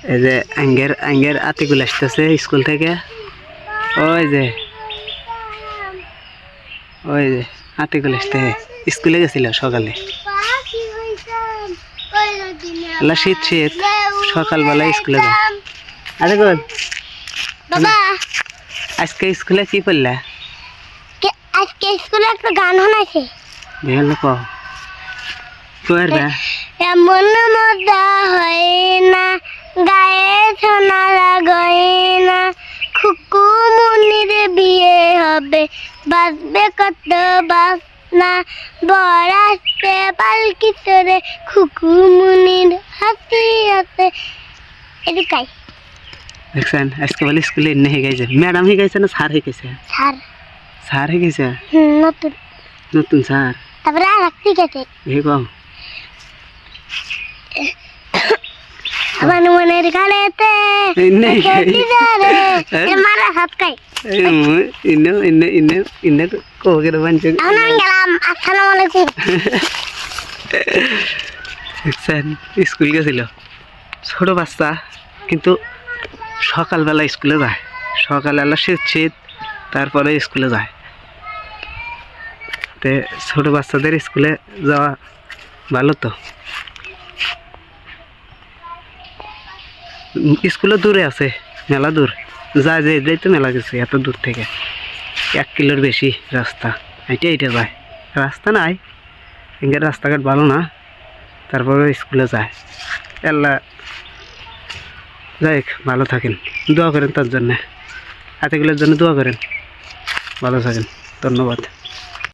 এই যে আঙ্গের আতিকুল আসতেছে স্কুল থেকে। ওই যে আতিকুল আসতে স্কুলে গেছিল সকালে। শীত শীত সকালবেলা স্কুলে যায়। আতিকুল আজকে স্কুলে কি পড়লা? আজকে স্কুলে একটা গান শোনাইছে। দেখলো কবে এমন মজা হয় না গায়ে সোনা লাগাই না, খুকু মুনির বিয়ে হবে বাজবে কত বাজনা, বর আসছে পালকি চড়ে খুকু মুনির হাসি আছে। এদিকাই দেখছেন আজকে বলে স্কুলে এনে শিখাইছে। ম্যাডাম শিখাইছে না স্যার শিখাইছে? স্যার শিখাইছে। নতুন স্যার। তারপরে আর শিখাইছে আমার মনের গানেতে মারা হাত খাই। আসসালামু আলাইকুম। স্কুল গেছিল ছোট বাচ্চা, কিন্তু সকালবেলা স্কুলে যায়। সকালবেলা শীত শীত তারপরে স্কুলে যায়। তে ছোট বাচ্চাদের স্কুলে যাওয়া ভালো তো। স্কুলে দূরে আছে, মেলা দূর যায়, যে তো মেলা গেছে এত দূর থেকে 1 কিলোর বেশি রাস্তা। এটা যায়, রাস্তা নাই এখানে, রাস্তাঘাট ভালো না, তারপরে স্কুলে যায়। আল্লাহ যাই ভালো থাকেন, দোয়া করেন তার জন্যে, আতিকুলের জন্য দোয়া করেন, ভালো থাকেন। ধন্যবাদ।